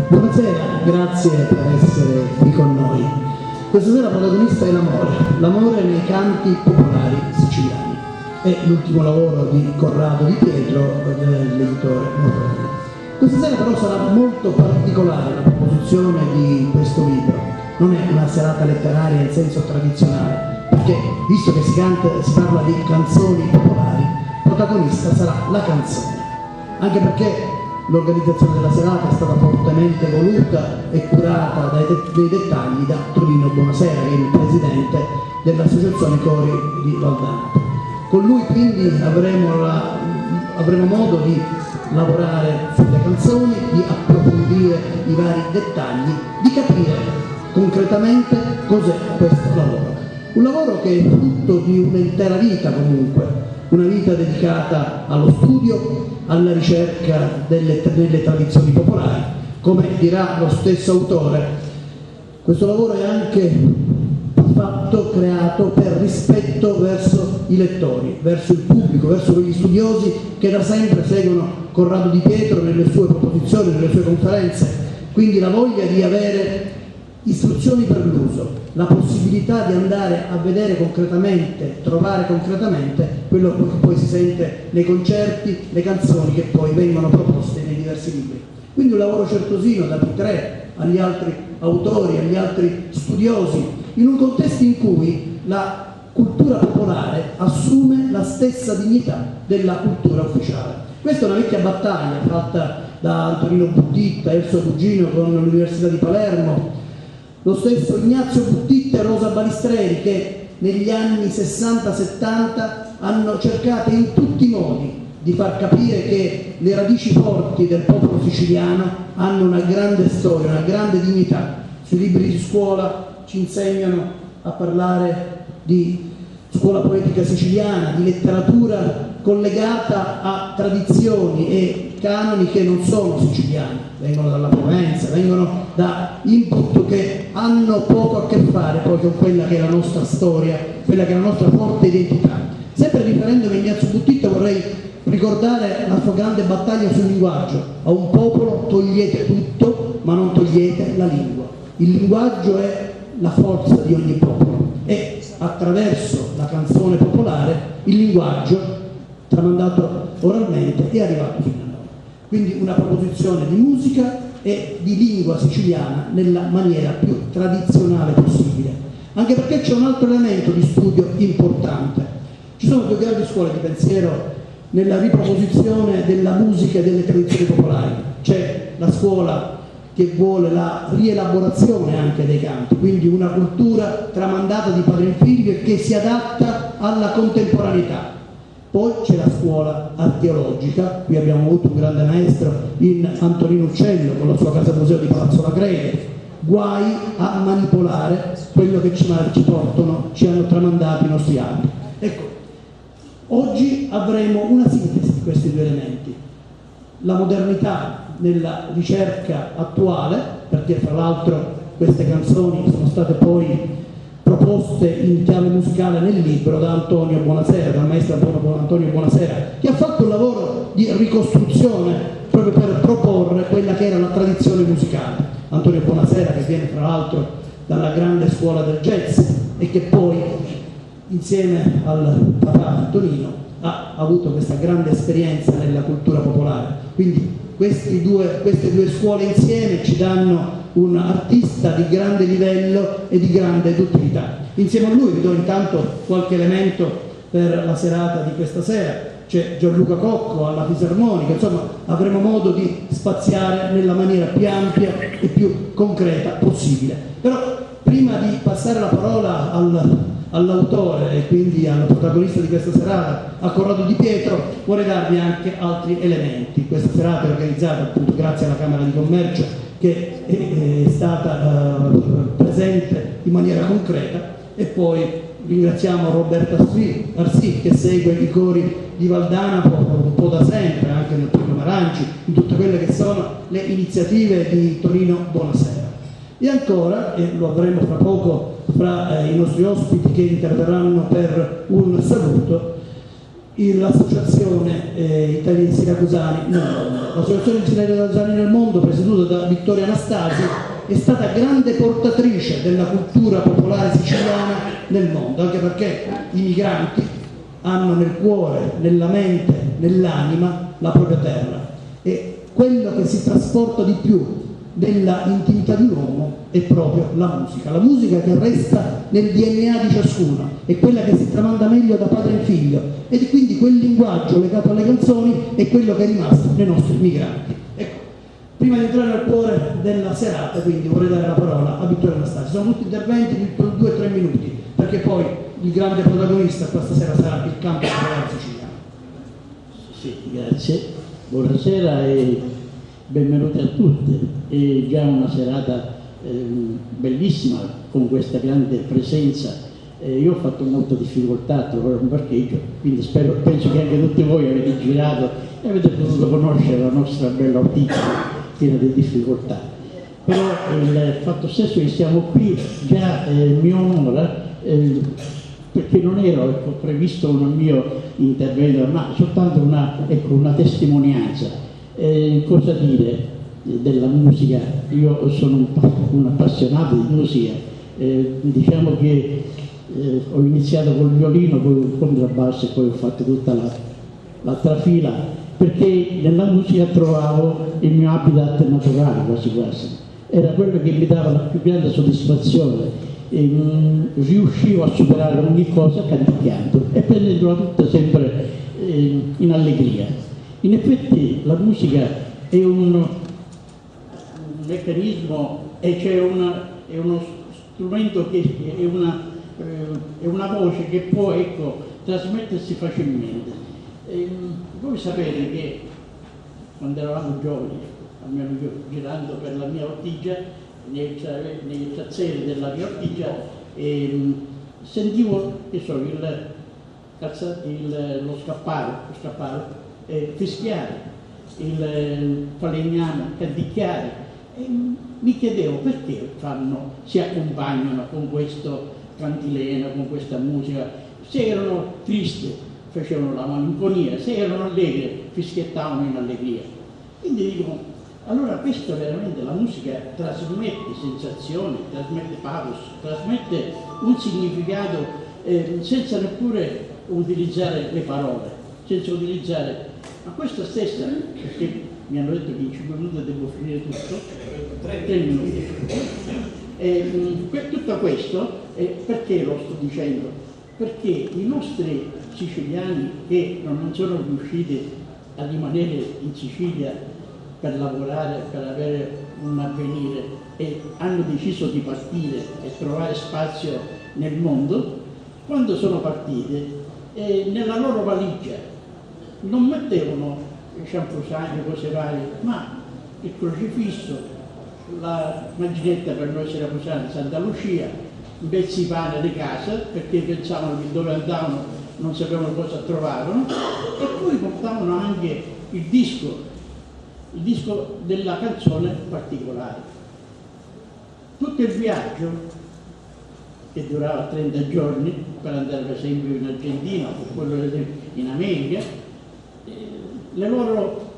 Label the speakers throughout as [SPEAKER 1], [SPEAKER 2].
[SPEAKER 1] Buonasera, grazie per essere qui con noi. Questa sera la protagonista è l'amore nei canti popolari siciliani. È l'ultimo lavoro di Corrado Di Pietro, dell'editore Morrone. Questa sera però sarà molto particolare la proposizione di questo libro. Non è una serata letteraria in senso tradizionale, perché visto che si parla di canzoni popolari, protagonista sarà la canzone. Anche perché l'organizzazione della serata è stata fortemente voluta e curata dei dettagli da Tonino Buonasera, che è il presidente dell'Associazione Cori di Valdanato. Con lui quindi avremo modo di lavorare sulle canzoni, di approfondire i vari dettagli, di capire concretamente cos'è questo lavoro. Un lavoro che è frutto di un'intera vita comunque, una vita dedicata allo studio, alla ricerca delle tradizioni popolari. Come dirà lo stesso autore, questo lavoro è anche creato per rispetto verso i lettori, verso il pubblico, verso quegli studiosi che da sempre seguono Corrado Di Pietro nelle sue proposizioni, nelle sue conferenze. Quindi la voglia di avere istruzioni per l'uso, la possibilità di andare a vedere concretamente, trovare concretamente quello che poi si sente nei concerti, le canzoni che poi vengono proposte nei diversi libri. Quindi un lavoro certosino da Pitrè agli altri autori, agli altri studiosi, in un contesto in cui la cultura popolare assume la stessa dignità della cultura ufficiale. Questa è una vecchia battaglia fatta da Antonino Buttitta e il suo cugino con l'Università di Palermo, lo stesso Ignazio Buttitta e Rosa Balistreri, che negli anni 60-70 hanno cercato in tutti i modi di far capire che le radici forti del popolo siciliano hanno una grande storia, una grande dignità. Sui libri di scuola ci insegnano a parlare di scuola poetica siciliana, di letteratura collegata a tradizioni e canoni che non sono siciliani, vengono dalla Provenza, vengono da input che hanno poco a che fare poi con quella che è la nostra storia, quella che è la nostra forte identità. Sempre riferendomi a Ignazio Buttitta vorrei ricordare la sua grande battaglia sul linguaggio. A un popolo togliete tutto, ma non togliete la lingua. Il linguaggio è la forza di ogni popolo e attraverso la canzone popolare il linguaggio tramandato oralmente è arrivato fino a noi. Quindi una proposizione di musica e di lingua siciliana nella maniera più tradizionale possibile. Anche perché c'è un altro elemento di studio importante. Ci sono due grandi scuole di pensiero nella riproposizione della musica e delle tradizioni popolari. C'è la scuola che vuole la rielaborazione anche dei canti, quindi una cultura tramandata di padre in figlio e che si adatta alla contemporaneità. Poi c'è la scuola archeologica, qui abbiamo avuto un grande maestro in Antonino Uccello con la sua casa museo di Palazzo Lacrede. Guai a manipolare quello che ci hanno tramandato i nostri anni. Ecco, oggi avremo una sintesi di questi due elementi. La modernità nella ricerca attuale, perché fra l'altro queste canzoni sono state poi proposte in chiave musicale nel libro da Antonio Buonasera, dal maestro Antonio Buonasera, che ha fatto un lavoro di ricostruzione proprio per proporre quella che era la tradizione musicale. Antonio Buonasera, che viene fra l'altro dalla grande scuola del jazz e che poi insieme al papà Antonino ha avuto questa grande esperienza nella cultura popolare. Quindi queste due scuole insieme ci danno un artista di grande livello e di grande duttilità. Insieme a lui vi do intanto qualche elemento per la serata di questa sera. C'è Gianluca Cocco alla fisarmonica, insomma avremo modo di spaziare nella maniera più ampia e più concreta possibile. Però prima di passare la parola all'autore e quindi al protagonista di questa serata, a Corrado Di Pietro, vorrei darvi anche altri elementi. Questa serata è organizzata appunto grazie alla Camera di Commercio, che è stata presente in maniera concreta, e poi ringraziamo Roberta Arsi che segue i cori di Valdanapo un po' da sempre, anche nel Premio Maranci, in tutte quelle che sono le iniziative di Tonino Buonasera. E ancora, e lo avremo fra poco fra i nostri ospiti che interverranno per un saluto, l'Associazione Italiani Siracusani nel Mondo. L'Associazione Italiani Siracusani nel Mondo, presieduta soprattutto da Vittorio Anastasi, è stata grande portatrice della cultura popolare siciliana nel mondo, anche perché i migranti hanno nel cuore, nella mente, nell'anima la propria terra, e quello che si trasporta di più della intimità di un uomo è proprio la musica che resta nel DNA di ciascuno, è quella che si tramanda meglio da padre in figlio, ed quindi quel linguaggio legato alle canzoni è quello che è rimasto nei nostri migranti. Ecco, prima di entrare al cuore della serata, quindi vorrei dare la parola a Vittorio Anastasi. Sono tutti interventi di 2 o 3 minuti, perché poi il grande protagonista questa sera sarà il campo popolare siciliano.
[SPEAKER 2] Sì, grazie, buonasera e benvenuti a tutti. È già una serata bellissima con questa grande presenza. Io ho fatto molta difficoltà a trovare un parcheggio, quindi penso che anche tutti voi avete girato e avete potuto conoscere la nostra bella Ortigia piena di difficoltà. Però il fatto stesso che siamo qui già mi onora, perché non ero previsto un mio intervento, ma soltanto una testimonianza. Cosa dire della musica? Io sono un appassionato di musica, diciamo che ho iniziato col violino, poi col contrabbasso e poi ho fatto tutta l'altra fila, perché nella musica trovavo il mio habitat naturale, quasi quasi. Era quello che mi dava la più grande soddisfazione. Riuscivo a superare ogni cosa canticchiando e prendendola tutta sempre in allegria. In effetti la musica è un meccanismo e c'è è uno strumento che è una voce che può, ecco, trasmettersi facilmente. Voi sapete che quando eravamo giovani, almeno io girando per la mia Ortigia, nei piazzeri della mia Ortigia, sentivo che so, lo scappare, fischiare, il falegname, canticchiare, e mi chiedevo perché si accompagnano con questo cantilena, con questa musica. Se erano tristi facevano la malinconia, se erano allegri fischiettavano in allegria. Quindi dico, allora questo veramente, la musica trasmette sensazioni, trasmette pathos, trasmette un significato senza neppure utilizzare le parole, senza utilizzare, ma questa stessa, perché mi hanno detto che in 5 minuti devo finire tutto, 3 minuti. Tutto questo, perché lo sto dicendo? Perché i nostri siciliani che non sono riusciti a rimanere in Sicilia per lavorare, per avere un avvenire, e hanno deciso di partire e trovare spazio nel mondo, quando sono partiti, nella loro valigia non mettevano sciampusagno, cose varie, ma il crocifisso, la maginetta per noi siracusani, Santa Lucia, i pezzi di pane di casa, perché pensavano che dove andavano non sapevano cosa trovavano, e poi portavano anche il disco della canzone particolare. Tutto il viaggio, che durava 30 giorni, per andare per esempio in Argentina o quello in America, le loro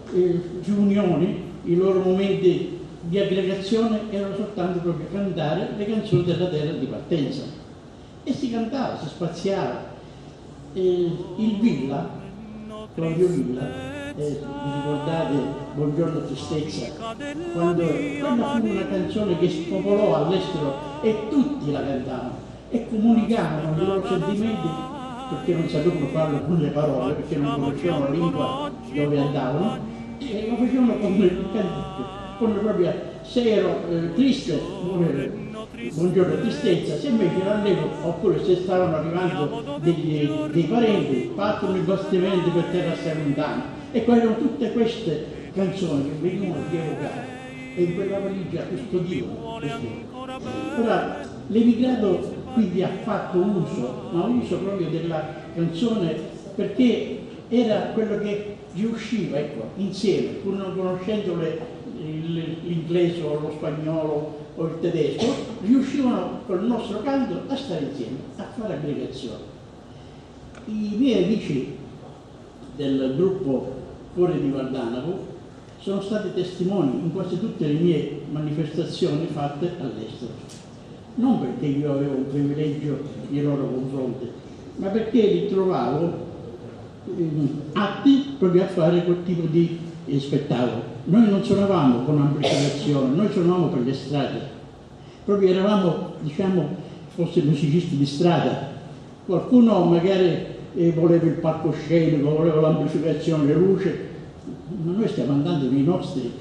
[SPEAKER 2] riunioni, i loro momenti di aggregazione erano soltanto proprio cantare le canzoni della terra di partenza. E si cantava, si spaziava. Il Villa, Claudio Villa, vi ricordate Buongiorno Tristezza, quando quella fu una canzone che spopolò all'estero e tutti la cantavano e comunicavano i loro sentimenti, perché non sapevano farlo con le parole, perché non conoscevano la lingua dove andavano, e lo facevano con il canticchio, con la propria, se ero triste, buongiorno tristezza, se invece l'allegro, oppure se stavano arrivando dei parenti, partono i bastimenti per terra assai lontana. E poi erano tutte queste canzoni che venivano rievocate e in quella valigia custodivano. Ora, l'emigrato quindi ha fatto uso, ma uso proprio della canzone, perché era quello che riusciva, ecco, insieme, pur non conoscendo l'inglese o lo spagnolo o il tedesco, riuscivano col nostro canto a stare insieme, a fare aggregazione. I miei amici del gruppo Cuore di Vardanapo sono stati testimoni in quasi tutte le mie manifestazioni fatte all'estero. Non perché io avevo un privilegio nei loro confronti, ma perché li trovavo atti proprio a fare quel tipo di spettacolo. Noi non suonavamo con amplificazione, noi suonavamo per le strade, proprio eravamo, diciamo, forse musicisti di strada. Qualcuno magari voleva il palcoscenico, voleva l'amplificazione, le luci, ma noi stiamo andando nei nostri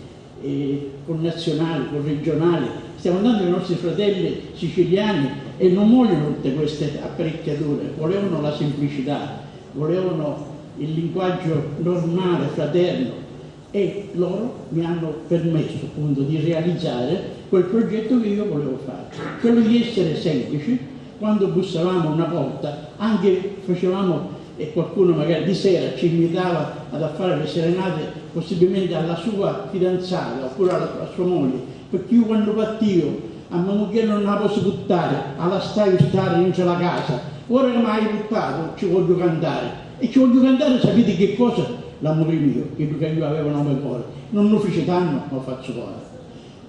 [SPEAKER 2] connazionali, regionali, stiamo andando ai nostri fratelli siciliani e non vogliono tutte queste apparecchiature, volevano la semplicità, volevano il linguaggio normale, fraterno, e loro mi hanno permesso appunto di realizzare quel progetto che io volevo fare, quello di essere semplici. Quando bussavamo una porta, anche facevamo, e qualcuno magari di sera ci invitava ad fare le serenate possibilmente alla sua fidanzata oppure a sua moglie, perché io quando partivo a mia moglie non la posso buttare, alla stai stare in la casa, ora che mi hai buttato ci voglio cantare, e ci voglio cantare, sapete che cosa? L'amore mio, che io avevo nome cuore, non lo fece tanto, ma lo faccio cuore.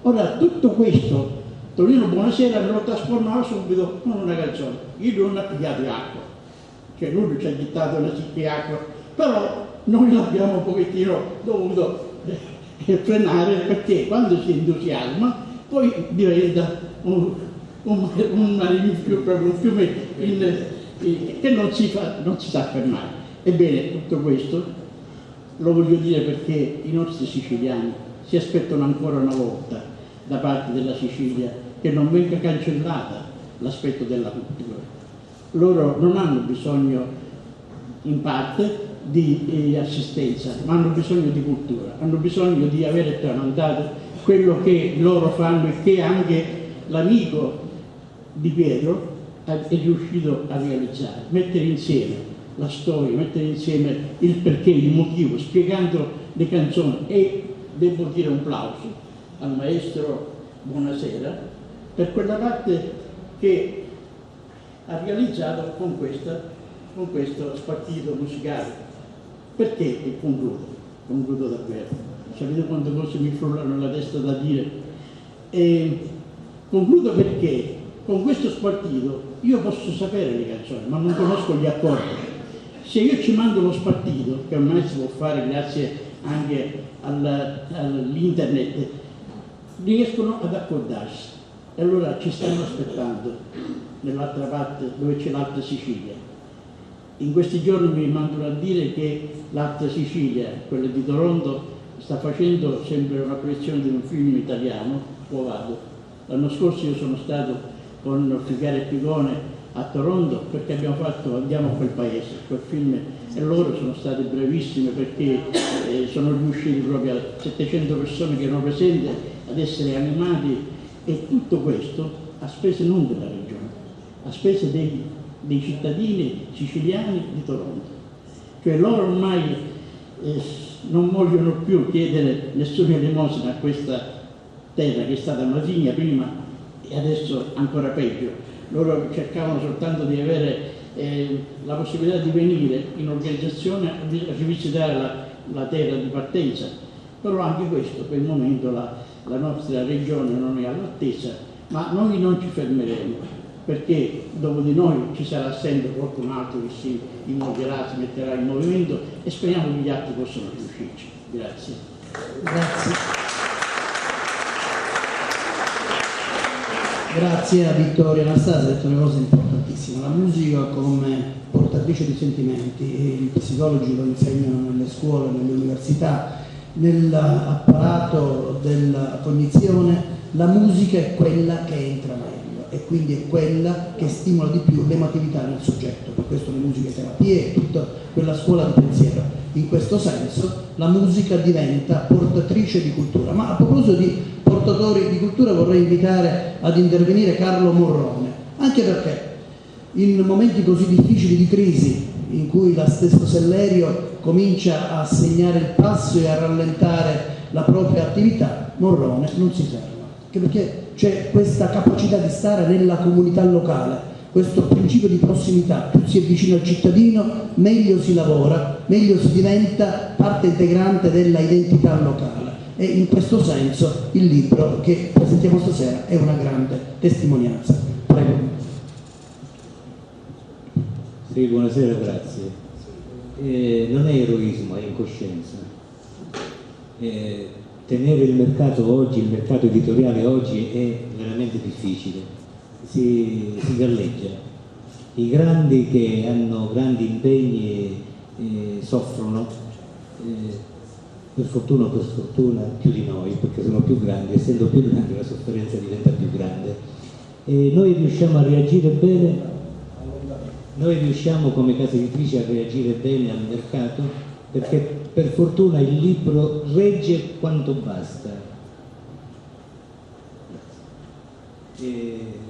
[SPEAKER 2] Ora tutto questo Tonino Buonasera me lo trasformava subito in una canzone. Io non ho pigliato acqua, cioè lui ci ha gettato una cicca di acqua, però noi l'abbiamo un pochettino dovuto frenare, perché quando si entusiasma poi diventa un fiume che non si sa fermare. Ebbene, tutto questo lo voglio dire perché i nostri siciliani si aspettano ancora una volta da parte della Sicilia che non venga cancellata l'aspetto della cultura. Loro non hanno bisogno in parte di assistenza, ma hanno bisogno di cultura, hanno bisogno di avere tramandato quello che loro fanno e che anche l'amico di Pietro è riuscito a realizzare, mettere insieme la storia, mettere insieme il perché, il motivo, spiegando le canzoni. E devo dire un plauso al maestro Buonasera per quella parte che ha realizzato con questo spartito musicale. Perché? E concludo davvero. Sapete quante cose mi frullano nella testa da dire? Concludo perché con questo spartito io posso sapere le canzoni, ma non conosco gli accordi. Se io ci mando lo spartito, che ormai si può fare grazie anche all'internet, riescono ad accordarsi. E allora ci stanno aspettando nell'altra parte dove c'è l'Alta Sicilia. In questi giorni mi mandano a dire che l'Alta Sicilia, quella di Toronto, sta facendo sempre una proiezione di un film italiano, Povado. L'anno scorso io sono stato con Figaro e Pigone a Toronto perché andiamo a quel paese, quel film, e loro sono state brevissime perché sono riusciti proprio a 700 persone che erano presenti ad essere animati, e tutto questo a spese non della regione, a spese dei cittadini siciliani di Toronto. Cioè loro ormai non vogliono più chiedere nessuna elemosina a questa terra che è stata maligna prima e adesso ancora peggio. Loro cercavano soltanto di avere la possibilità di venire in organizzazione a rivisitare la terra di partenza, però anche questo per il momento la nostra regione non è all'altezza, ma noi non ci fermeremo, perché dopo di noi ci sarà sempre qualcun altro che si immobilierà, si metterà in movimento, e speriamo che gli altri possano riuscirci. Grazie.
[SPEAKER 1] Grazie. Grazie a Vittorio Anastasia, ha detto una cosa importantissima. La musica come portatrice di sentimenti, e i psicologi lo insegnano nelle scuole, nelle università, nell'apparato della cognizione. La musica è quella che entra meglio e quindi è quella che stimola di più l'emotività nel soggetto. Per questo le musiche terapie e tutta quella scuola di pensiero. In questo senso la musica diventa portatrice di cultura. Ma a proposito di portatori di cultura vorrei invitare ad intervenire Carlo Morrone, anche perché in momenti così difficili di crisi, in cui la stesso Sellerio comincia a segnare il passo e a rallentare la propria attività, Morrone non si ferma, anche perché c'è questa capacità di stare nella comunità locale, questo principio di prossimità. Più si è vicino al cittadino, meglio si lavora, meglio si diventa parte integrante della identità locale. e in questo senso il libro che presentiamo stasera è una grande testimonianza. Prego.
[SPEAKER 3] Sì, buonasera, grazie. Non è eroismo, è incoscienza. Tenere il mercato oggi, il mercato editoriale oggi è veramente difficile, si galleggia. I grandi che hanno grandi impegni soffrono, per fortuna o per sfortuna, più di noi, perché sono più grandi, essendo più grandi la sofferenza diventa più grande. E noi riusciamo a reagire bene, noi riusciamo come casa editrice a reagire bene al mercato, perché per fortuna il libro regge quanto basta.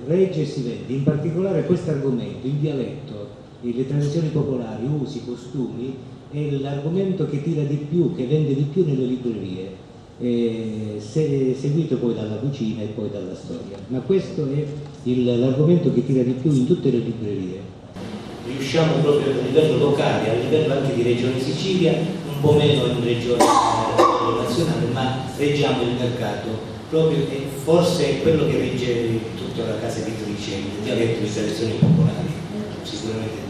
[SPEAKER 3] Regge e si vende, in particolare questo argomento, il dialetto, le tradizioni popolari, usi, costumi, è l'argomento che tira di più, che vende di più nelle librerie, seguito poi dalla cucina e poi dalla storia, ma questo è l'argomento che tira di più in tutte le librerie. Riusciamo proprio a livello locale, a livello anche di Regione Sicilia, un po' meno in Regione nazionale, ma reggiamo il mercato proprio, e forse è quello che regge tutta la casa editrice, il dialetto di tradizioni popolari, sicuramente.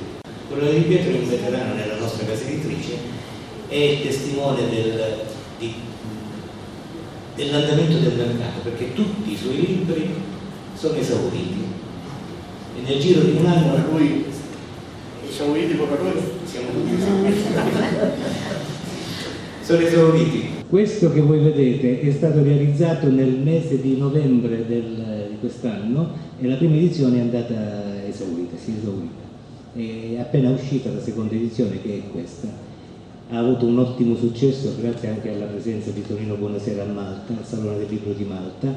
[SPEAKER 3] Quello di Pietro è un veterano nella nostra casa editrice, è il testimone dell'andamento del mercato, perché tutti i suoi libri sono esauriti e nel giro di un anno
[SPEAKER 2] per lui esauriti come noi
[SPEAKER 3] siamo tutti esauriti. Sono esauriti. Questo che voi vedete è stato realizzato nel mese di novembre di quest'anno e la prima edizione è andata esaurita, si è esaurita. È appena uscita la seconda edizione, che è questa. Ha avuto un ottimo successo grazie anche alla presenza di Tonino Buonasera a Malta, al Salone del Libro di Malta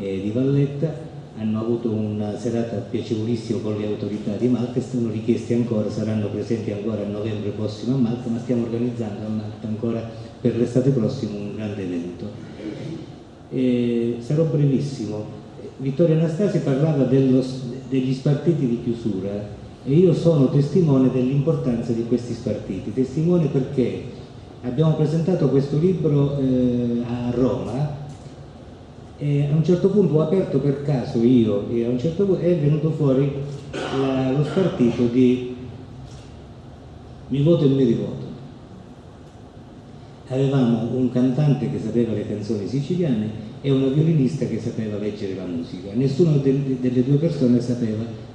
[SPEAKER 3] e di Valletta. Hanno avuto una serata piacevolissima con le autorità di Malta e stanno richiesti ancora, saranno presenti ancora a novembre prossimo a Malta, ma stiamo organizzando a Malta ancora per l'estate prossima un grande evento. Sarò brevissimo. Vittorio Anastasi parlava degli spartiti di chiusura e io sono testimone dell'importanza di questi spartiti, testimone perché abbiamo presentato questo libro a Roma e a un certo punto ho aperto per caso io e a un certo punto è venuto fuori lo spartito di Mi voto e mi rivoto. Avevamo un cantante che sapeva le canzoni siciliane e una violinista che sapeva leggere la musica. Nessuna delle due persone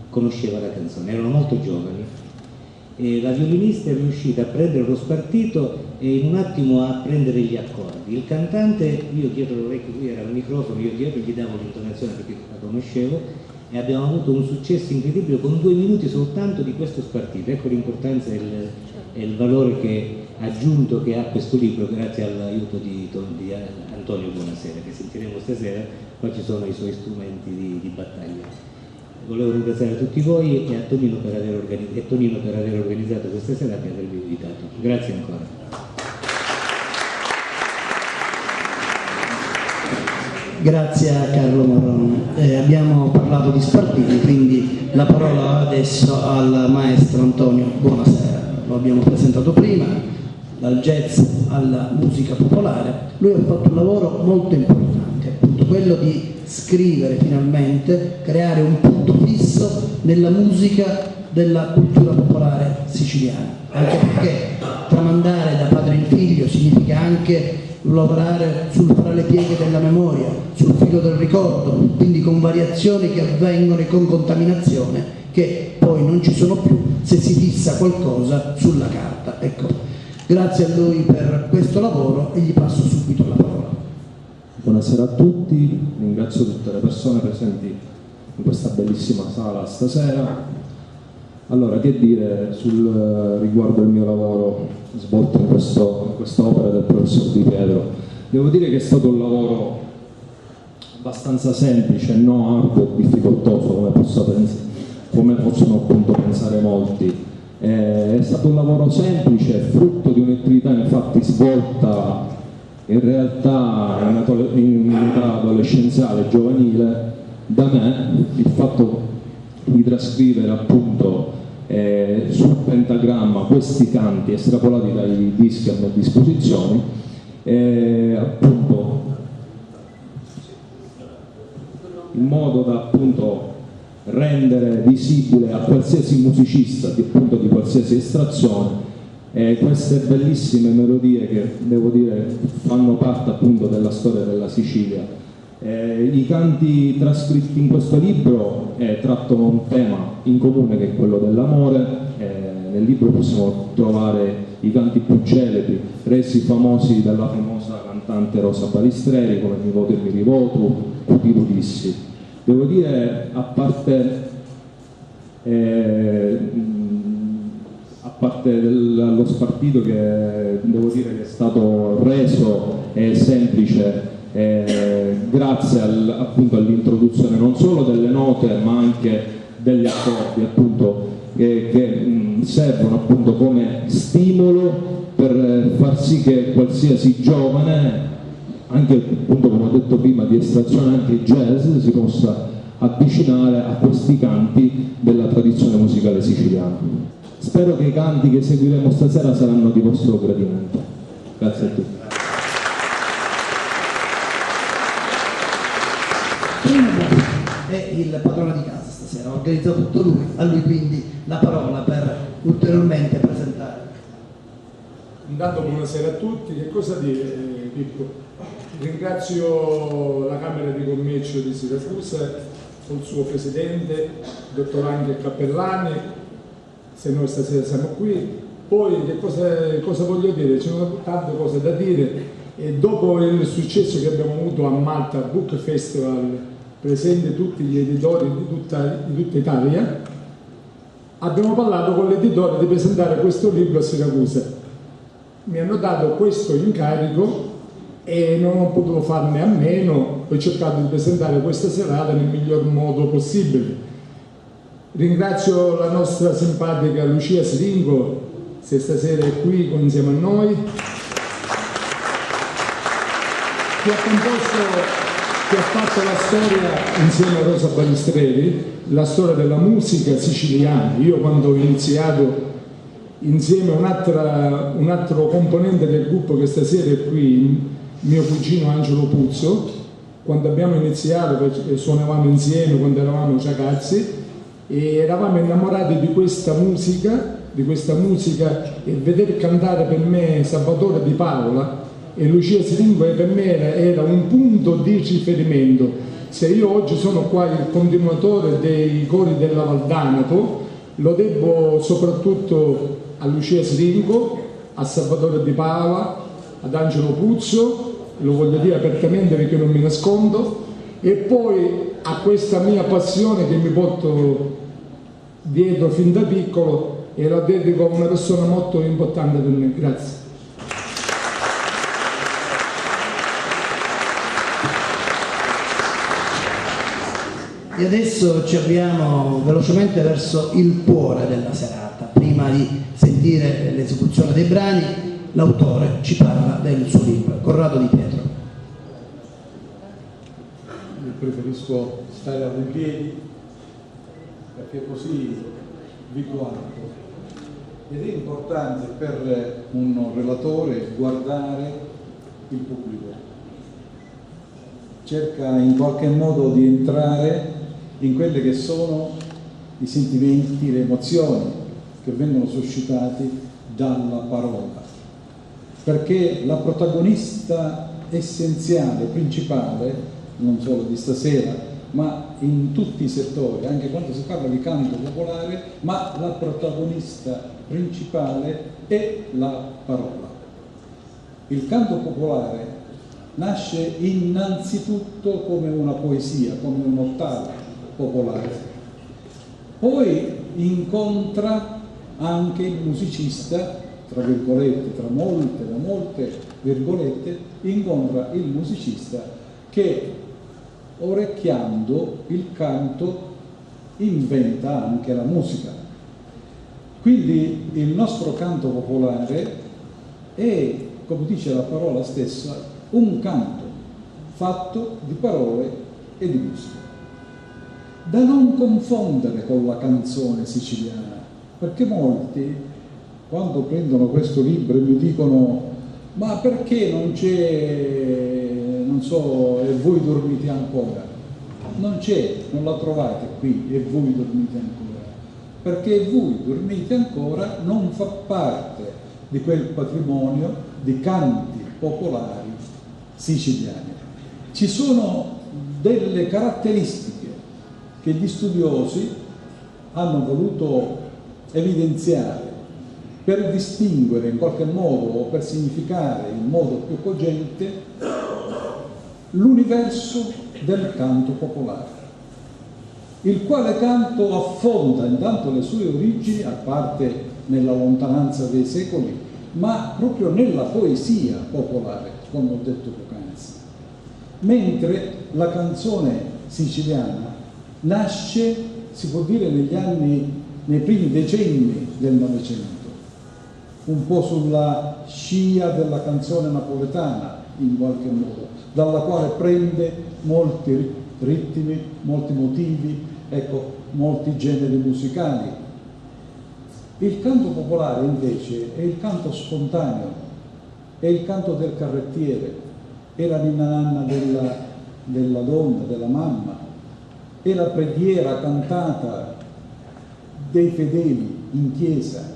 [SPEAKER 3] conosceva la canzone, erano molto giovani. E la violinista è riuscita a prendere lo spartito e in un attimo a prendere gli accordi. Il cantante, io dietro l'orecchio, qui era il microfono, io dietro gli davo l'intonazione perché la conoscevo e abbiamo avuto un successo incredibile con 2 minuti soltanto di questo spartito. Ecco l'importanza e il valore aggiunto che ha questo libro grazie all'aiuto di Antonio Buonasera, che sentiremo stasera. Qua ci sono i suoi strumenti di battaglia. Volevo ringraziare tutti voi e a Tonino per aver organizzato questa serata e avermi invitato. Grazie ancora.
[SPEAKER 1] Grazie a Carlo Marrone. Abbiamo parlato di spartiti, quindi la parola adesso al maestro Antonio Buonasera. Lo abbiamo presentato prima, dal jazz alla musica popolare. Lui ha fatto un lavoro molto importante, appunto quello di scrivere finalmente, creare un punto fisso nella musica della cultura popolare siciliana, anche perché tramandare da padre in figlio significa anche lavorare fra le pieghe della memoria, sul filo del ricordo, quindi con variazioni che avvengono e con contaminazione che poi non ci sono più se si fissa qualcosa sulla carta. Ecco, grazie a lui per questo lavoro e gli passo subito la parola.
[SPEAKER 4] Buonasera a tutti, ringrazio tutte le persone presenti in questa bellissima sala stasera. Allora, che dire riguardo il mio lavoro svolto in questa opera del professor Di Pietro? Devo dire che è stato un lavoro abbastanza semplice, non arduo e difficoltoso come possono appunto pensare molti. È stato un lavoro semplice, frutto di un'attività infatti svolta in realtà in età adolescenziale, giovanile, da me. Il fatto di trascrivere appunto sul pentagramma questi canti estrapolati dai dischi a mia disposizione appunto in modo da appunto rendere visibile a qualsiasi musicista di qualsiasi estrazione queste bellissime melodie che devo dire fanno parte appunto della storia della Sicilia. I canti trascritti in questo libro trattano un tema in comune che è quello dell'amore. Nel libro possiamo trovare i canti più celebri, resi famosi dalla famosa cantante Rosa Balistreri, come Mi voto e mi rivoto, Tutti Rudissi. Devo dire, a parte lo spartito che devo dire che è stato reso semplice grazie appunto all'introduzione non solo delle note ma anche degli accordi appunto che servono appunto come stimolo per far sì che qualsiasi giovane, anche appunto come ho detto prima di estrazione anche jazz, si possa avvicinare a questi canti della tradizione musicale siciliana. Spero che i canti che seguiremo stasera saranno di vostro gradimento. Grazie a tutti.
[SPEAKER 1] È il padrone di casa stasera, ha organizzato tutto lui, a lui quindi la parola per ulteriormente presentare.
[SPEAKER 5] Intanto buonasera a tutti, che cosa dire Pippo? Ringrazio la Camera di Commercio di Siracusa col suo presidente, dottor Angel Cappellani, se noi stasera siamo qui. Poi che cosa voglio dire? Ci sono tante cose da dire e dopo il successo che abbiamo avuto a Malta Book Festival, presente tutti gli editori di tutta Italia, abbiamo parlato con l'editore di presentare questo libro a Siracusa. Mi hanno dato questo incarico e non ho potuto farne a meno, ho cercato di presentare questa serata nel miglior modo possibile. Ringrazio la nostra simpatica Lucia Siringo, se stasera è qui insieme a noi, che ha fatto la storia insieme a Rosa Balistreri, la storia della musica siciliana. Io quando ho iniziato insieme a un altro componente del gruppo che stasera è qui, mio cugino Angelo Puzzo, quando abbiamo iniziato suonavamo insieme quando eravamo ragazzi e eravamo innamorati di questa musica e vedere cantare per me Salvatore Di Paola e Lucia Siringo per me era un punto di riferimento. Se io oggi sono qua il continuatore dei cori della Valdanato, lo debbo soprattutto a Lucia Siringo, a Salvatore Di Paola, ad Angelo Puzzo, lo voglio dire apertamente perché non mi nascondo, e poi a questa mia passione che mi porto dietro fin da piccolo e la dedico a una persona molto importante per me. Grazie.
[SPEAKER 1] E adesso ci avviamo velocemente verso il cuore della serata. Prima di sentire l'esecuzione dei brani, l'autore ci parla del suo libro, Corrado Di Pietro.
[SPEAKER 6] Io preferisco stare in piedi perché così vi guardo. Ed è importante per un relatore guardare il pubblico. Cerca in qualche modo di entrare in quelli che sono i sentimenti, le emozioni che vengono suscitati dalla parola, perché la protagonista essenziale, principale, non solo di stasera, ma in tutti i settori, anche quando si parla di canto popolare, ma la protagonista principale è la parola. Il canto popolare nasce innanzitutto come una poesia, come un'ottava popolare, poi incontra anche il musicista, tra virgolette, da molte virgolette, incontra il musicista che orecchiando il canto inventa anche la musica. Quindi il nostro canto popolare è, come dice la parola stessa, un canto fatto di parole e di musica, da non confondere con la canzone siciliana, perché molti quando prendono questo libro e mi dicono ma perché non c'è, non so, e voi dormite ancora? Non c'è, non la trovate qui, e voi dormite ancora, perché voi dormite ancora non fa parte di quel patrimonio di canti popolari siciliani. Ci sono delle caratteristiche che gli studiosi hanno voluto evidenziare per distinguere in qualche modo o per significare in modo più cogente l'universo del canto popolare, il quale canto affonda intanto le sue origini, a parte nella lontananza dei secoli, ma proprio nella poesia popolare, come ho detto poc'anzi. Mentre la canzone siciliana nasce, si può dire, nei primi decenni del Novecento, un po' sulla scia della canzone napoletana, in qualche modo, dalla quale prende molti ritmi, molti motivi, ecco, molti generi musicali. Il canto popolare invece è il canto spontaneo, è il canto del carrettiere, è la ninna nanna della donna, della mamma, è la preghiera cantata dei fedeli in chiesa,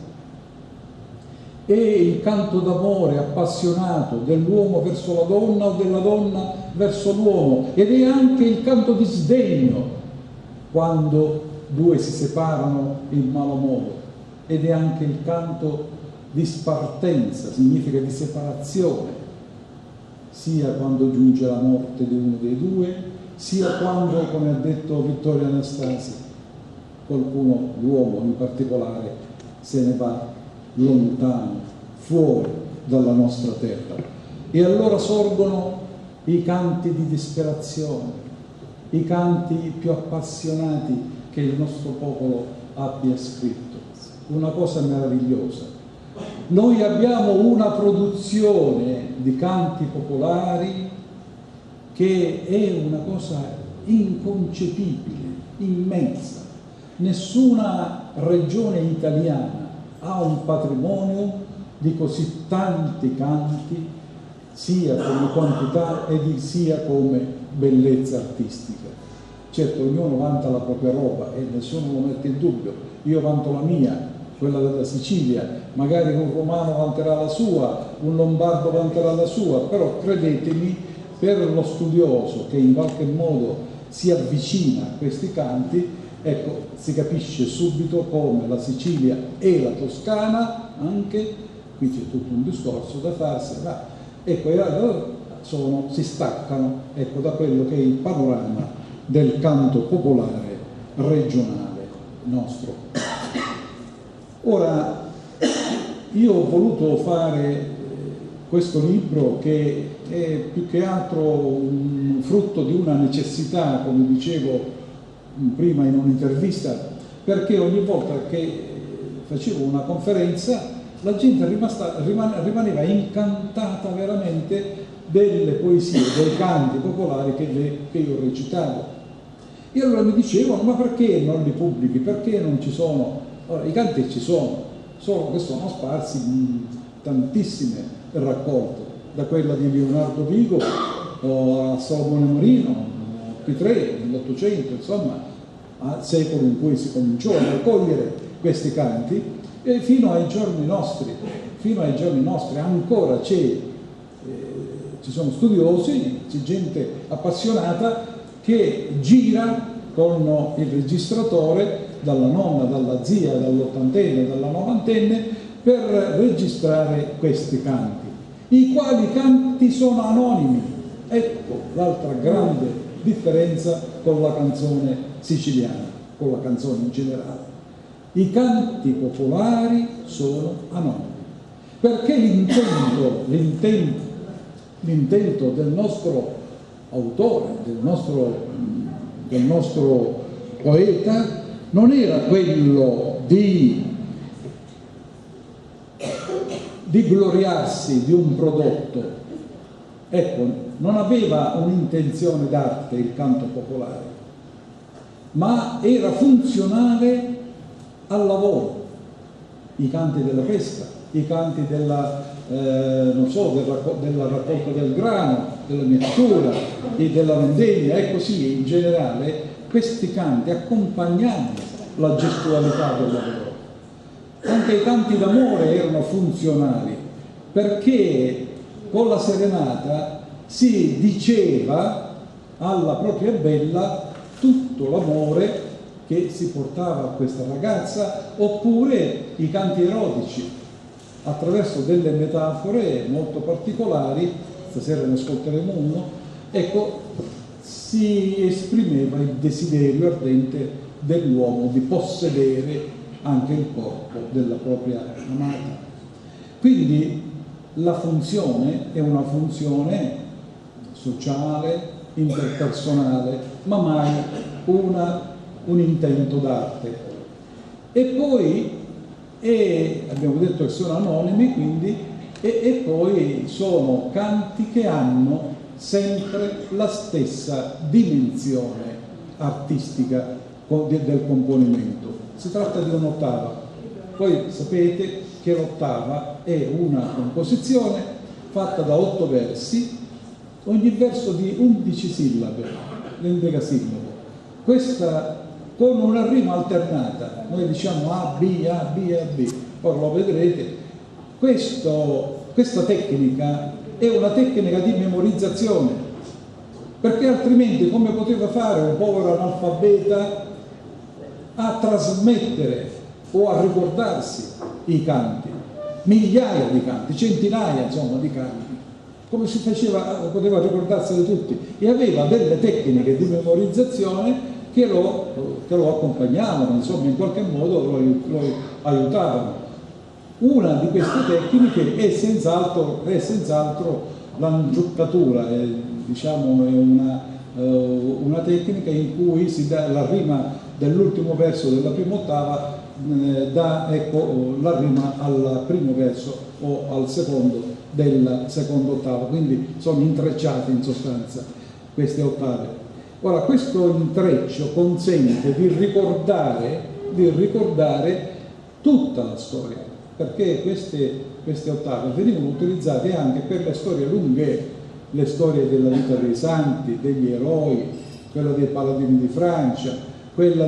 [SPEAKER 6] è il canto d'amore appassionato dell'uomo verso la donna o della donna verso l'uomo, ed è anche il canto di sdegno quando due si separano in malo modo, ed è anche il canto di spartenza, significa di separazione, sia quando giunge la morte di uno dei due, sia quando, come ha detto Vittorio Anastasi, qualcuno, l'uomo in particolare, se ne va lontano, fuori dalla nostra terra. E allora sorgono i canti di disperazione, i canti più appassionati che il nostro popolo abbia scritto. Una cosa meravigliosa. Noi abbiamo una produzione di canti popolari che è una cosa inconcepibile, immensa. Nessuna regione italiana ha un patrimonio di così tanti canti, sia come quantità sia come bellezza artistica. Certo, ognuno vanta la propria roba e nessuno lo mette in dubbio. Io vanto la mia, quella della Sicilia, magari un romano vanterà la sua, un lombardo vanterà la sua, però credetemi, per lo studioso che in qualche modo si avvicina a questi canti, ecco, si capisce subito come la Sicilia e la Toscana, anche, qui c'è tutto un discorso da farsi, ma ecco, si staccano, ecco, da quello che è il panorama del canto popolare regionale nostro. Ora, io ho voluto fare questo libro che è più che altro un frutto di una necessità, come dicevo prima in un'intervista, perché ogni volta che facevo una conferenza la gente rimaneva incantata veramente delle poesie, dei canti popolari che io recitavo. E allora mi dicevano: ma perché non li pubblichi? Perché non ci sono? Ora, i canti ci sono, solo che sono sparsi in tantissime raccolte, da quella di Leonardo Vigo a Salomone Marino, P3 nell'Ottocento, insomma, a secoli in cui si cominciò a raccogliere questi canti, e fino ai giorni nostri ancora ci sono studiosi, c'è gente appassionata che gira con il registratore dalla nonna, dalla zia, dall'ottantenne, dalla novantenne per registrare questi canti, i quali canti sono anonimi. Ecco l'altra grande differenza con la canzone siciliana, con la canzone in generale. I canti popolari sono anonimi, perché l'intento del nostro autore, del nostro poeta, non era quello di gloriarsi di un prodotto. Ecco, non aveva un'intenzione d'arte il canto popolare, ma era funzionale al lavoro. I canti della pesca, i canti della non so, della raccolta del grano, della mietitura e della vendemmia e così in generale, questi canti accompagnavano la gestualità del lavoro. Anche i canti d'amore erano funzionali, perché con la serenata si diceva alla propria bella tutto l'amore che si portava a questa ragazza, oppure i canti erotici, attraverso delle metafore molto particolari, stasera ne ascolteremo uno, ecco, si esprimeva il desiderio ardente dell'uomo di possedere anche il corpo della propria amata. Quindi la funzione è una funzione sociale, interpersonale, ma mai un intento d'arte. E poi abbiamo detto che sono anonimi, quindi, e poi sono canti che hanno sempre la stessa dimensione artistica del componimento. Si tratta di un'ottava. Poi sapete che l'ottava è una composizione fatta da 8 versi, ogni verso di 11 sillabe, l'endecasilabo. Questa con una rima alternata, noi diciamo A, B, A, B, A, B, ora lo vedrete. Questa tecnica è una tecnica di memorizzazione, perché altrimenti come poteva fare un povero analfabeta a trasmettere o a ricordarsi i canti, migliaia di canti, centinaia insomma di canti, come si faceva, poteva ricordarseli tutti, e aveva delle tecniche di memorizzazione che lo accompagnavano, insomma in qualche modo lo aiutavano. Una di queste tecniche è senz'altro l'angiuccatura, diciamo è una tecnica in cui si dà la rima dell'ultimo verso della prima ottava, dà la rima al primo verso o al secondo della seconda ottava, quindi sono intrecciate in sostanza queste ottave. Ora, questo intreccio consente di ricordare tutta la storia, perché queste ottave venivano utilizzate anche per le storie lunghe, le storie della vita dei santi, degli eroi, quella dei paladini di Francia, quella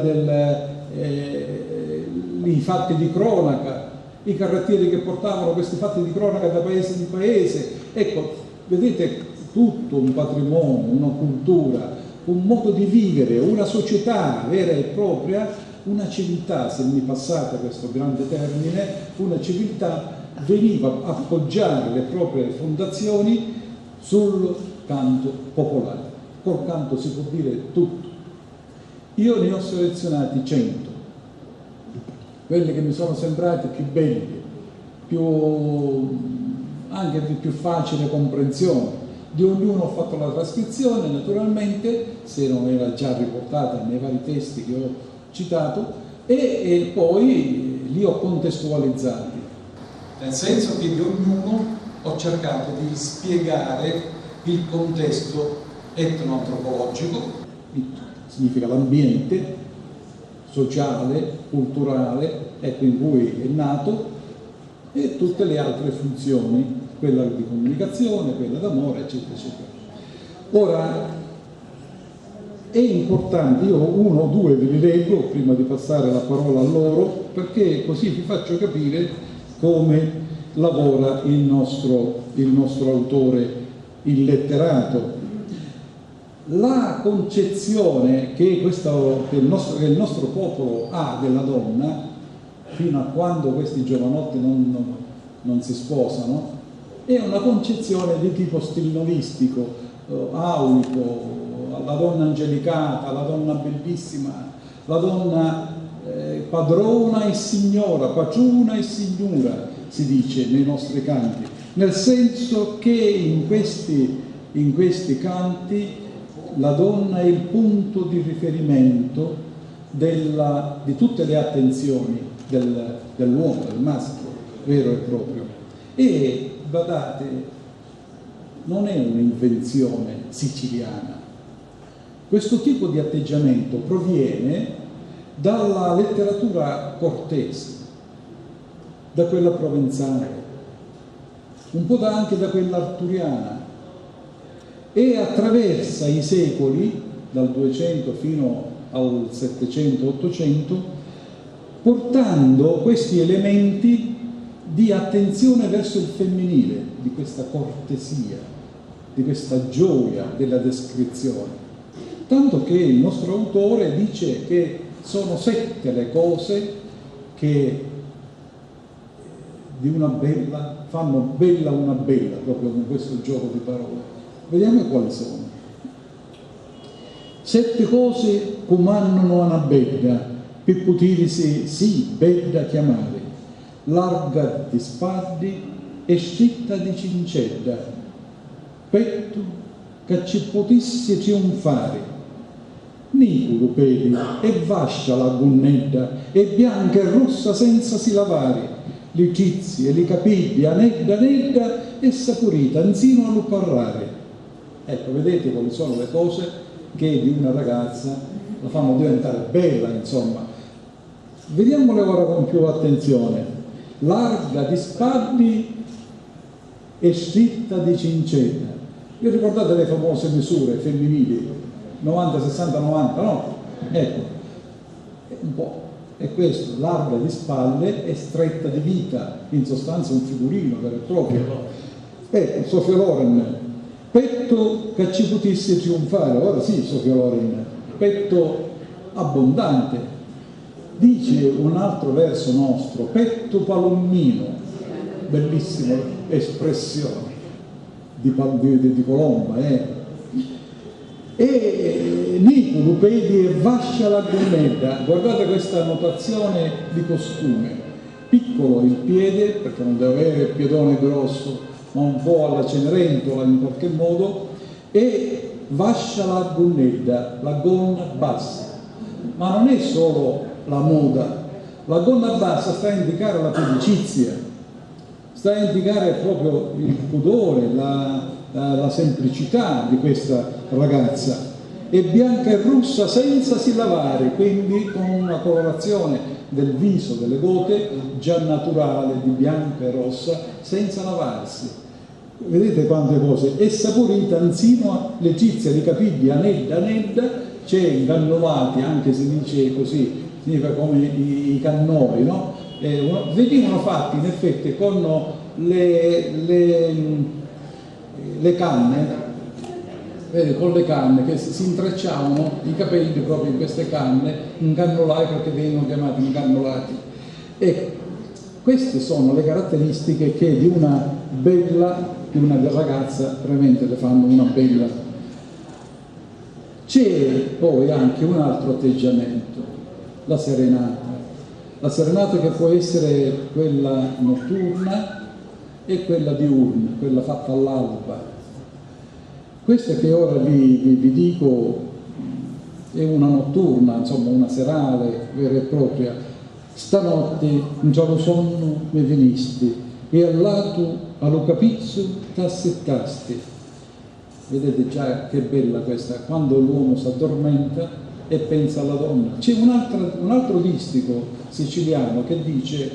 [SPEAKER 6] i fatti di cronaca, i carrettieri che portavano questi fatti di cronaca da paese in paese. Ecco, vedete, tutto un patrimonio, una cultura, un modo di vivere, una società vera e propria, una civiltà, se mi passate questo grande termine, una civiltà veniva a appoggiare le proprie fondazioni sul canto popolare. Col canto si può dire tutto. Io ne ho selezionati 100, quelli che mi sono sembrati più belli, anche di più facile comprensione. Di ognuno ho fatto la trascrizione, naturalmente, se non era già riportata nei vari testi che ho citato, e poi li ho contestualizzati. Nel senso che di ognuno ho cercato di spiegare il contesto etnoantropologico, significa l'ambiente sociale, culturale, in cui è nato, e tutte le altre funzioni, quella di comunicazione, quella d'amore, eccetera, eccetera. Ora, è importante, io uno o due ve li leggo prima di passare la parola a loro, perché così vi faccio capire come lavora il nostro autore illetterato. La concezione che il nostro popolo ha della donna, fino a quando questi giovanotti non si sposano, è una concezione di tipo stilnovistico, aulico, la donna angelicata, la donna bellissima, la donna padrona e signora, paciuna e signora, si dice nei nostri canti, nel senso che in questi canti la donna è il punto di riferimento di tutte le attenzioni dell'uomo, del maschio vero e proprio. E badate, non è un'invenzione siciliana. Questo tipo di atteggiamento proviene dalla letteratura cortese, da quella provenzale, un po' anche da quella arturiana, e attraversa i secoli, dal 200 fino al 700-800, portando questi elementi di attenzione verso il femminile, di questa cortesia, di questa gioia della descrizione. Tanto che il nostro autore dice che sono 7 le cose che di una bella fanno bella una bella, proprio con questo gioco di parole. Vediamo quali sono. 7 cose comandano una bella, per potersi sì bella chiamare, larga di spaddi e stritta di cincedda, petto che ci potesse trionfare, nicolo peli e vascia la gonnetta, e bianca e rossa senza si lavare, li cizzi e li capelli anedda anedda e saporita insino a lo parlare. Ecco, vedete quali sono le cose che di una ragazza la fanno diventare bella, insomma. Vediamole ora con più attenzione. Larga di spalli e stritta di cincella. Vi ricordate le famose misure femminili? 90, 60, 90, no? Ecco, un po'. È questo, larga di spalle e stretta di vita, in sostanza un figurino vero e proprio. Ecco, Sofia Loren, petto che ci potesse trionfare, ora sì Sofia Loren, petto abbondante. Dice un altro verso nostro, petto palommino, bellissima espressione di Colomba, E nicolo, pedi e vascia la gonnetta. Guardate questa notazione di costume: piccolo il piede, perché non deve avere il piedone grosso, ma un po' alla Cenerentola in qualche modo, e vascia la gonnetta, la gonna bassa. Ma non è solo la moda, la gonna bassa sta a indicare la pudicizia, sta a indicare proprio il pudore, la semplicità di questa ragazza. È bianca e rossa senza si lavare, quindi con una colorazione del viso, delle gote già naturale, di bianca e rossa, senza lavarsi. Vedete quante cose. È saporita insino alle cizze di capigli anedda anedda, c'è ingannolati, anche se dice così, significa come i cannoli, no? Venivano fatti in effetti con le canne, vedi, con le canne che si intrecciavano i capelli proprio in queste canne, ingannolati, perché vengono chiamati ingannolati. E queste sono le caratteristiche che di una ragazza veramente le fanno una bella. C'è poi anche un altro atteggiamento, la serenata che può essere quella notturna e quella diurna, quella fatta all'alba. Questa che ora vi dico è una notturna, insomma una serale vera e propria. Stanotte in giallo sonno mi venisti e al lato allo capizzo t'assettasti. Vedete già che bella questa, quando l'uomo si addormenta e pensa alla donna. C'è un altro distico siciliano che dice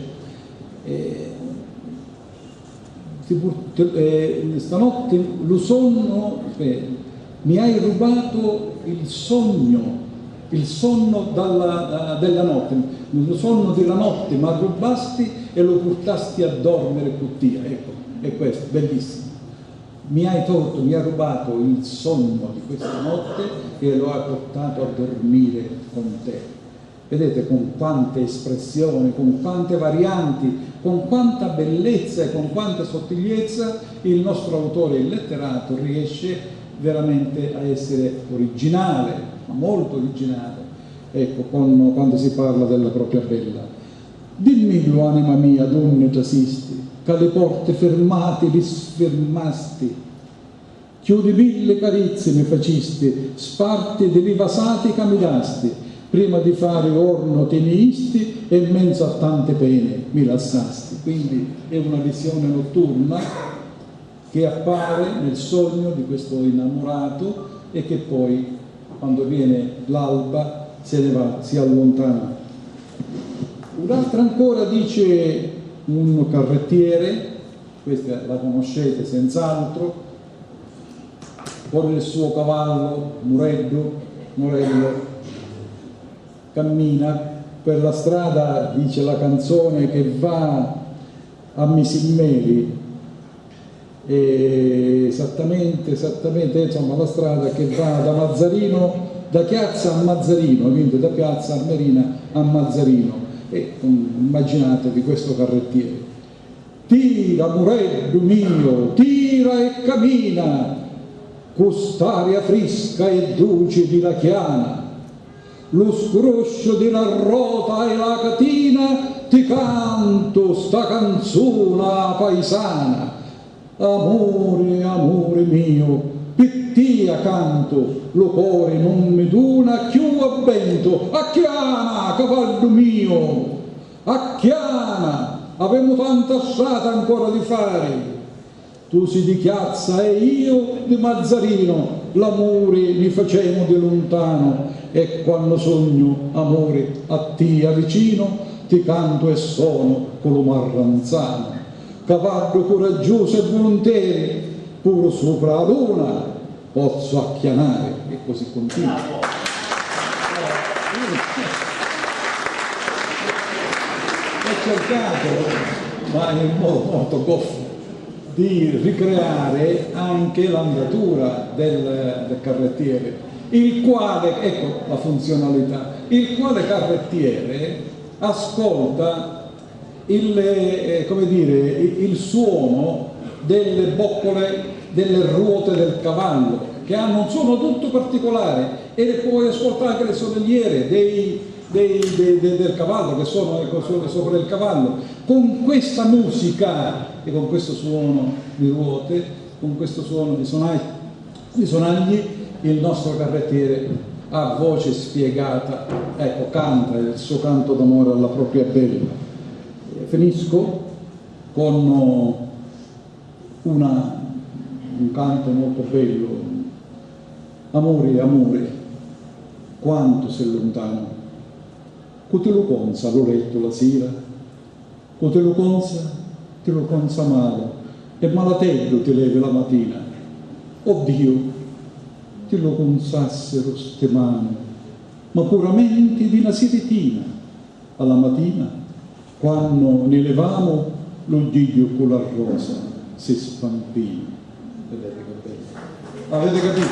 [SPEAKER 6] stanotte lo sonno, mi hai rubato il sonno della notte, lo sonno della notte mi rubasti e lo portasti a dormire con te. Ecco, è questo, bellissimo. Mi hai rubato il sonno di questa notte e lo hai portato a dormire con te. Vedete con quante espressioni, con quante varianti, con quanta bellezza e con quanta sottigliezza il nostro autore, il letterato, riesce veramente a essere originale, molto originale, ecco, quando si parla della propria bella. Dimmelo, anima mia, donne trasisti, che alle porte fermate li sfermasti, chiudi mille carezze mi facisti, sparti di rivasati che mi dasti, prima di fare orno tenisti e in mezzo a tante pene mi lassasti. Quindi è una visione notturna che appare nel sogno di questo innamorato e che poi, quando viene l'alba, se ne va, si allontana. Un'altra ancora dice un carrettiere, questa la conoscete senz'altro, con il suo cavallo Morello cammina per la strada, dice la canzone, che va a Misimmeli, esattamente, insomma, la strada che va da Mazzarino, da Chiazza a Mazzarino, quindi da Piazza Armerina a Mazzarino, e immaginatevi questo carrettiere: tira Morello mio, tira e cammina, quest'aria fresca e dolce di la chiana, lo scroscio della rota e la catina, ti canto sta canzone paesana. Amore mio, per te canto, lo cuore non mi dona più a vento. A Chiana, cavallo mio, a Chiana, avemo tanta strada ancora di fare. Tu sei di Chiazza e io di Mazzarino, l'amore li facemo di lontano, e quando sogno, amore, a te avvicino, ti canto e sono con lo marranzano. Cavallo coraggioso e volontieri, puro sopra la luna, posso acchianare, e così continua. Ho cercato, ma in modo molto goffo, di ricreare anche l'andatura del carrettiere, il quale, ecco la funzionalità, il quale carrettiere ascolta il suono delle boccole, delle ruote del cavallo, che hanno un suono tutto particolare, e puoi ascoltare anche le sonagliere del cavallo, che suonano sopra il cavallo, con questa musica e con questo suono di ruote, con questo suono di sonagli, il nostro carrettiere a voce spiegata, ecco, canta il suo canto d'amore alla propria bella. Finisco con un canto molto bello: amore, quanto sei lontano, co te lo consa l'ho letto la sera, co te lo consa male, e malatello ti levi la mattina. Oddio, ti lo consassero ste mani, ma puramente di una siritina, alla mattina, quando ne levamo lo giglio con la rosa si spampina. Vedete che bello? Avete capito?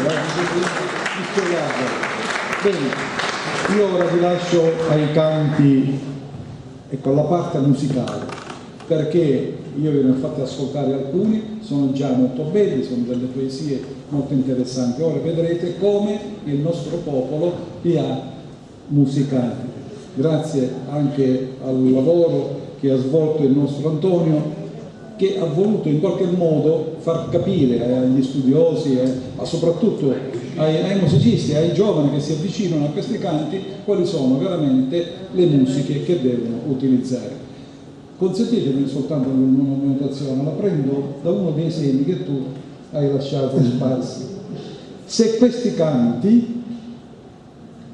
[SPEAKER 6] Bene, io ora vi lascio ai canti, ecco, alla parte musicale, perché io ve ne ho fatti ascoltare alcuni, sono già molto belli, sono delle poesie molto interessanti. Ora vedrete come il nostro popolo li ha musicati. Grazie anche al lavoro che ha svolto il nostro Antonio, che ha voluto in qualche modo far capire agli studiosi, ma soprattutto ai musicisti, ai giovani che si avvicinano a questi canti, quali sono veramente le musiche che devono utilizzare. Consentitemi soltanto una notazione, la prendo da uno dei segni che tu hai lasciato sparsi. Se questi canti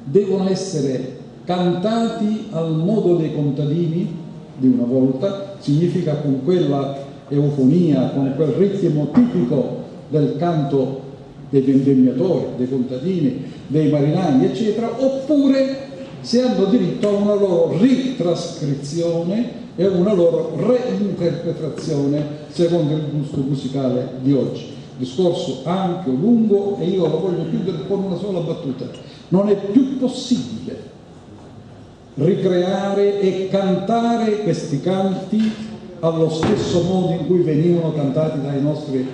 [SPEAKER 6] devono essere cantati al modo dei contadini di una volta, significa con quella eufonia, con quel ritmo tipico del canto dei vendemmiatori, dei contadini, dei marinai, eccetera, oppure se hanno diritto a una loro ritrascrizione e una loro reinterpretazione secondo il gusto musicale di oggi. Discorso ampio, lungo, e io lo voglio chiudere con una sola battuta: non è più possibile ricreare e cantare questi canti allo stesso modo in cui venivano cantati dai nostri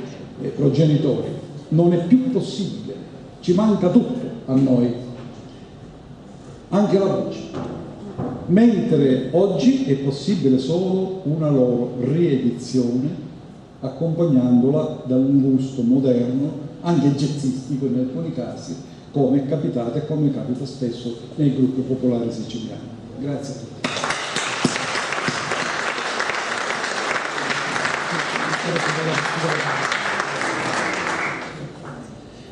[SPEAKER 6] progenitori. Non è più possibile, ci manca tutto a noi, anche la voce, mentre oggi è possibile solo una loro riedizione, accompagnandola da un gusto moderno, anche jazzistico in alcuni casi, come è capitato e come capita spesso nei gruppi popolari siciliani. Grazie a tutti.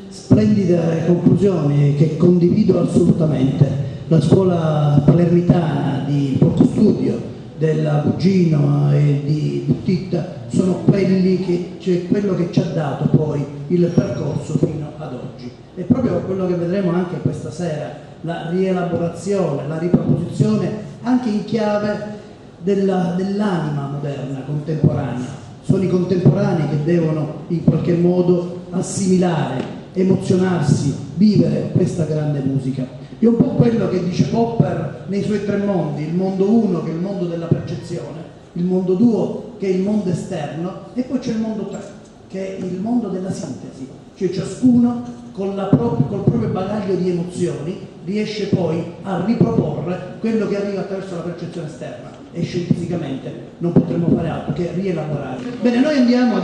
[SPEAKER 1] Splendide conclusioni che condivido assolutamente. La scuola palermitana di Porto Studio della Bugino e di Buttitta sono quello che ci ha dato poi il percorso fino ad oggi. È proprio quello che vedremo anche questa sera, la rielaborazione, la riproposizione anche in chiave dell'anima moderna, contemporanea. Sono i contemporanei che devono in qualche modo assimilare, emozionarsi, vivere questa grande musica. È un po' quello che dice Popper nei suoi tre mondi: il mondo 1 che è il mondo della percezione, il mondo 2 che è il mondo esterno e poi c'è il mondo 3 che è il mondo della sintesi, cioè ciascuno col proprio bagaglio di emozioni riesce poi a riproporre quello che arriva attraverso la percezione esterna e scientificamente non potremmo fare altro che rielaborare. Bene, noi entriamo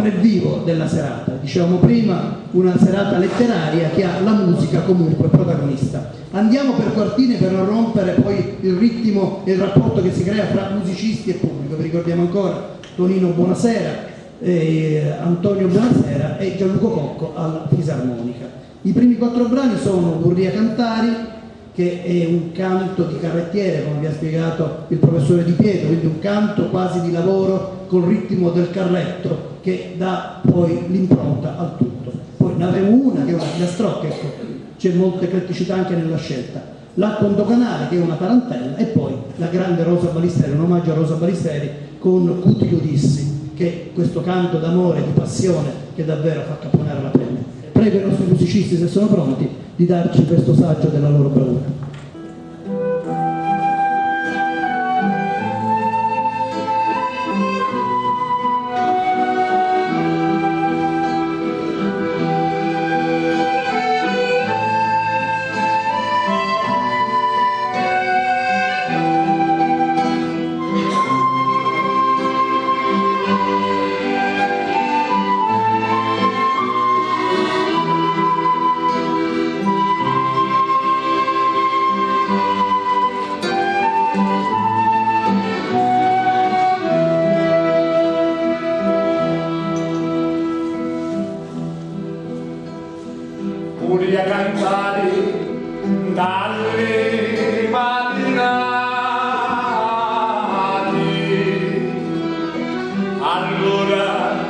[SPEAKER 1] nel vivo della serata. Dicevamo prima, una serata letteraria che ha la musica comunque protagonista. Andiamo per quartine per non rompere poi il ritmo e il rapporto che si crea fra musicisti e pubblico. Vi ricordiamo ancora Tonino Buonasera, Antonio Buonasera e Gianluca Cocco alla fisarmonica. I primi 4 brani sono Burria Cantari, che è un canto di carrettiere, come vi ha spiegato il professore Di Pietro, quindi un canto quasi di lavoro col ritmo del carretto che dà poi l'impronta al tutto. Poi ne avremo una che è una filastrocca, ecco, c'è molta criticità anche nella scelta. L'acqua Canale, che è una tarantella, e poi la grande Rosa Balistreri, un omaggio a Rosa Balistreri con Cuti Udissi, che è questo canto d'amore, di passione che davvero fa caponare la pelle. Prego i nostri musicisti, se sono pronti, di darci questo saggio della loro bravura.
[SPEAKER 7] Burria Cantari dalle mattinati, allora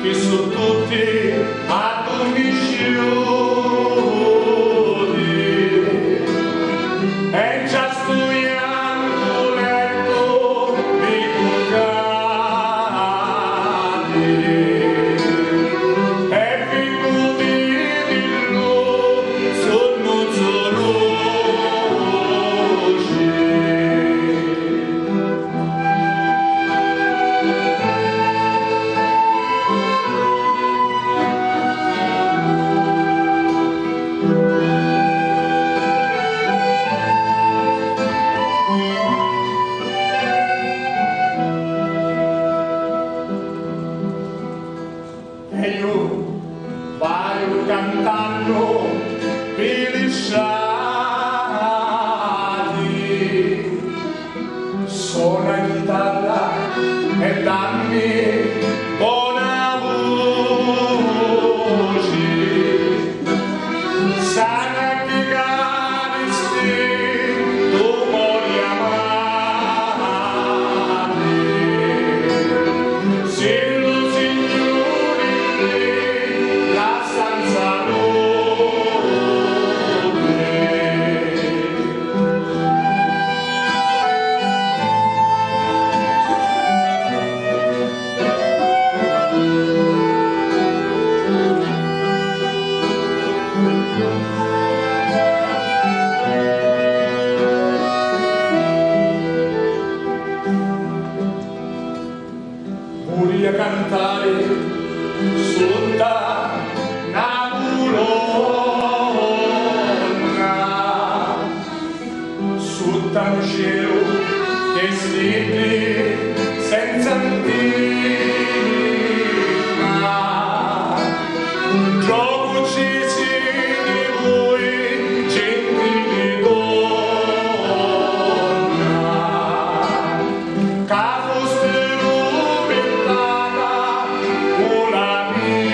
[SPEAKER 7] che sono tutti addormisciuti e già studiando letto di cuccati e figuri di lui sono gelosi. E io vai cantando pilisciati, suona chitarra e dammi buona voce, sana che caristi tu vuoi amare, se lo signore la stanza Burria Cantare sotto una colonna, sotto un cielo che stende senza antima, gioco uccisi di voi gentili donna, che foste rubettata con la mia.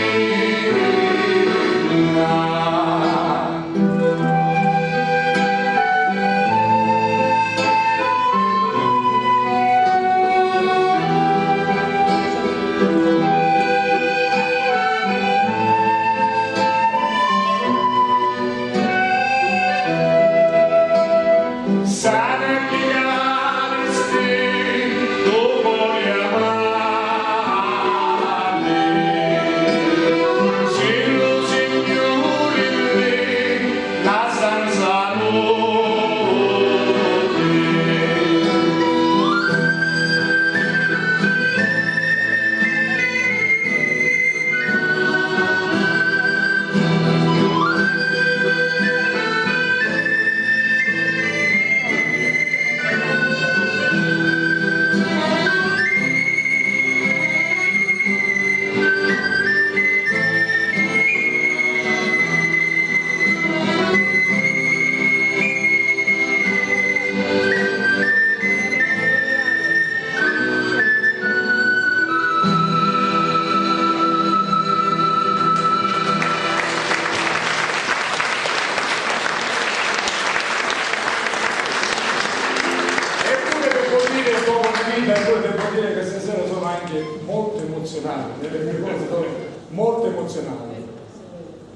[SPEAKER 5] anche molto emozionanti, delle ricordo molto emozionanti.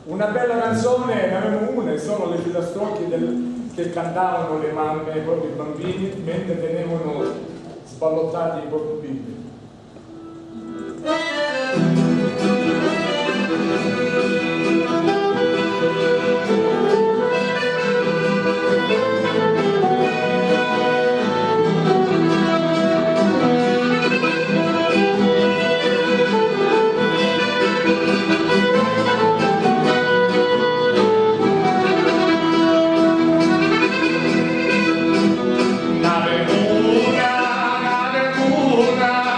[SPEAKER 5] Una bella canzone, ne avevamo una, e sono le filastrocche che cantavano le mamme ai propri bambini mentre tenevano sballottati i propri bimbi.
[SPEAKER 7] Nave una,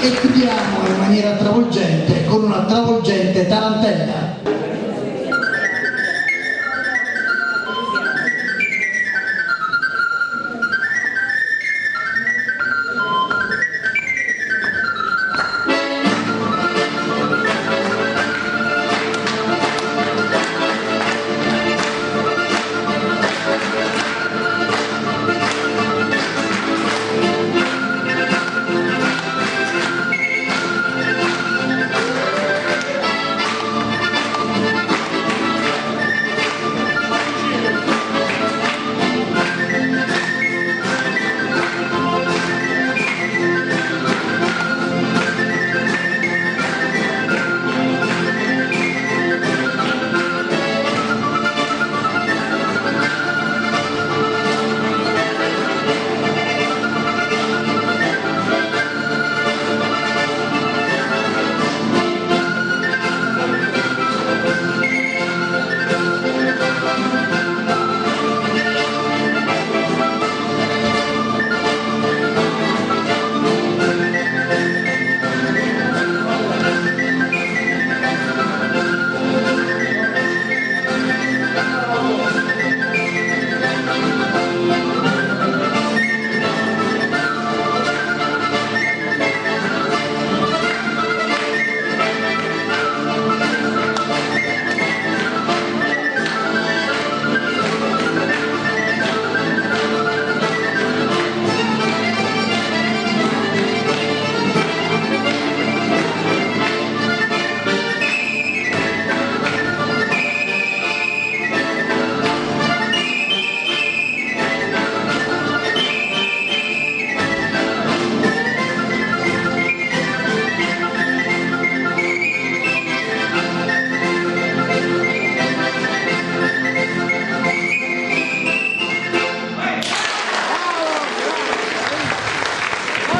[SPEAKER 1] e chiudiamo in maniera travolgente con una travolgente tarantella.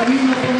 [SPEAKER 1] Bravino,